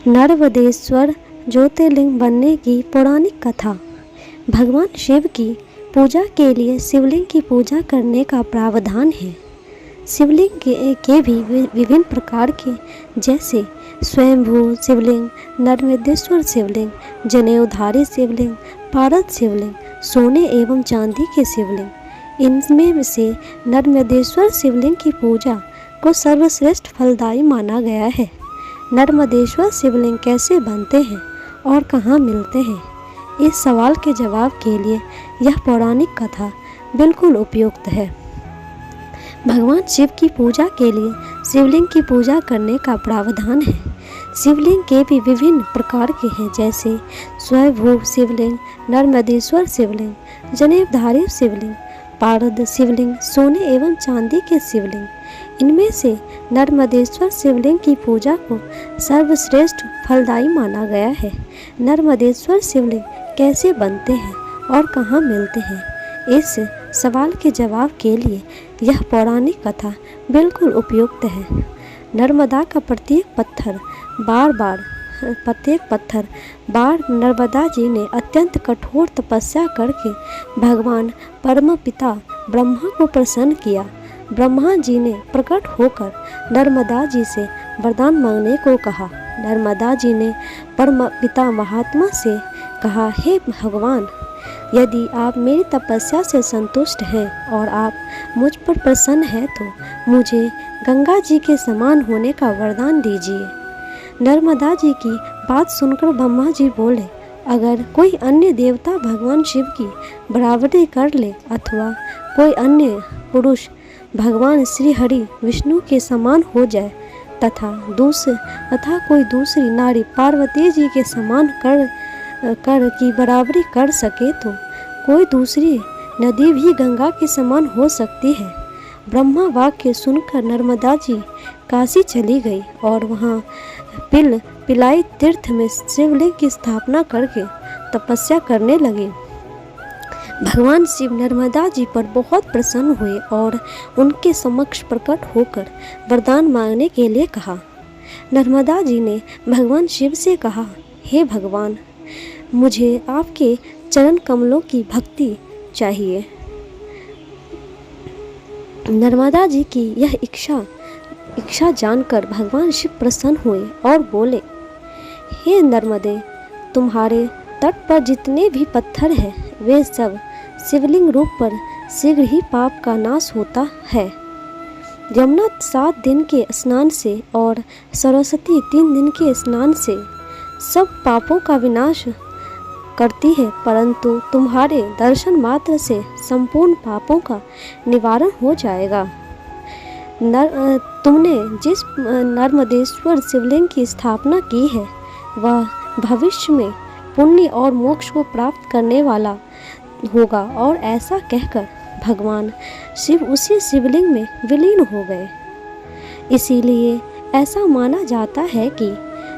नर्मदेश्वर ज्योतिर्लिंग बनने की पौराणिक कथा। भगवान शिव की पूजा के लिए शिवलिंग की पूजा करने का प्रावधान है। शिवलिंग के भी विभिन्न प्रकार के जैसे स्वयंभू शिवलिंग, नर्मदेश्वर शिवलिंग, जनेऊधारी शिवलिंग, पारद शिवलिंग, सोने एवं चांदी के शिवलिंग। इनमें से नर्मदेश्वर शिवलिंग की पूजा को सर्वश्रेष्ठ फलदायी माना गया है। नर्मदेश्वर शिवलिंग कैसे बनते हैं और कहाँ मिलते हैं, इस सवाल के जवाब के लिए यह पौराणिक कथा बिल्कुल उपयुक्त है। भगवान शिव की पूजा के लिए शिवलिंग की पूजा करने का प्रावधान है। शिवलिंग के भी विभिन्न प्रकार के हैं जैसे स्वयंभू शिवलिंग, नर्मदेश्वर शिवलिंग, जनेऊधारी शिवलिंग, पारद शिवलिंग, सोने एवं चांदी के शिवलिंग। इनमें से नर्मदेश्वर शिवलिंग की पूजा को सर्वश्रेष्ठ फलदायी माना गया है। नर्मदेश्वर शिवलिंग कैसे बनते हैं और कहाँ मिलते हैं, इस सवाल के जवाब के लिए यह पौराणिक कथा बिल्कुल उपयुक्त है। नर्मदा का प्रत्येक पत्थर बार नर्मदा जी ने अत्यंत कठोर तपस्या करके भगवान परम पिता ब्रह्मा को प्रसन्न किया। ब्रह्मा जी ने प्रकट होकर नर्मदा जी से वरदान मांगने को कहा। नर्मदा जी ने परम पिता महात्मा से कहा, हे भगवान, यदि आप मेरी तपस्या से संतुष्ट हैं और आप मुझ पर प्रसन्न हैं तो मुझे गंगा जी के समान होने का वरदान दीजिए। नर्मदा जी की बात सुनकर ब्रह्मा जी बोले, अगर कोई अन्य देवता भगवान शिव की बराबरी कर ले अथवा कोई अन्य पुरुष भगवान श्री हरि विष्णु के समान हो जाए तथा कोई दूसरी नारी पार्वती जी के समान कर की बराबरी कर सके तो कोई दूसरी नदी भी गंगा के समान हो सकती है। ब्रह्मा वाक्य सुनकर नर्मदा जी काशी चली गई और वहाँ पिलाई तीर्थ में शिवलिंग की स्थापना करके तपस्या करने लगे। भगवान शिव नर्मदा जी पर बहुत प्रसन्न हुए और उनके समक्ष प्रकट होकर वरदान मांगने के लिए कहा। नर्मदा जी ने भगवान शिव से कहा, हे भगवान, मुझे आपके चरण कमलों की भक्ति चाहिए। नर्मदा जी की यह इच्छा जानकर भगवान शिव प्रसन्न हुए और बोले, हे नर्मदे, तुम्हारे तट पर जितने भी पत्थर हैं वे सब शिवलिंग रूप पर शीघ्र ही पाप का नाश होता है। यमुना 7 दिन के स्नान से और सरस्वती 3 दिन के स्नान से सब पापों का विनाश करती है, परंतु तुम्हारे दर्शन मात्र से संपूर्ण पापों का निवारण हो जाएगा। तुमने जिस नर्मदेश्वर शिवलिंग की स्थापना की है वह भविष्य में पुण्य और मोक्ष को प्राप्त करने वाला होगा। और ऐसा कहकर भगवान शिव उसी शिवलिंग में विलीन हो गए। इसीलिए ऐसा माना जाता है कि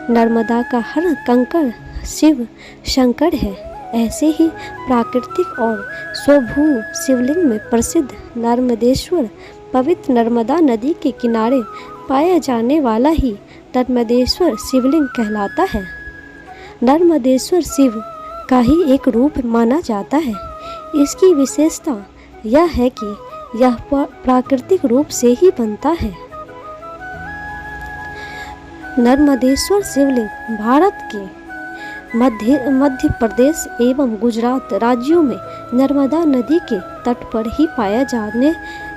नर्मदा का हर कंकड़ शिव शंकर है। ऐसे ही प्राकृतिक और स्वभू शिवलिंग में प्रसिद्ध नर्मदेश्वर पवित्र नर्मदा नदी के किनारे पाया जाने वाला ही नर्मदेश्वर शिवलिंग कहलाता है। नर्मदेश्वर शिव का ही एक रूप माना जाता है। इसकी विशेषता यह है कि यह प्राकृतिक रूप से ही बनता है। नर्मदेश्वर शिवलिंग भारत के मध्य प्रदेश एवं गुजरात राज्यों में नर्मदा नदी के तट पर ही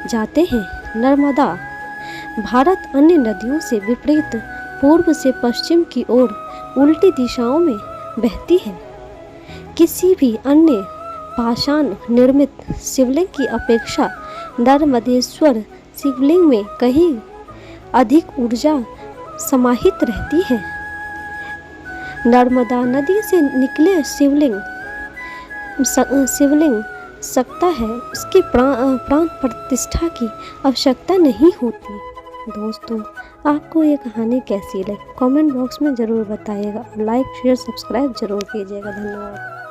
जाते हैं। नर्मदा भारत अन्य नदियों से विपरीत पूर्व से पश्चिम की ओर उल्टी दिशाओं में बहती है। किसी भी अन्य पाषाण निर्मित शिवलिंग की अपेक्षा नर्मदेश्वर शिवलिंग में कहीं अधिक ऊर्जा समाहित रहती है। नर्मदा नदी से निकले शिवलिंग सकता है, उसकी प्राण प्रतिष्ठा की आवश्यकता नहीं होती। दोस्तों, आपको ये कहानी कैसी लगी कमेंट बॉक्स में ज़रूर बताइएगा। लाइक शेयर सब्सक्राइब जरूर कीजिएगा। धन्यवाद।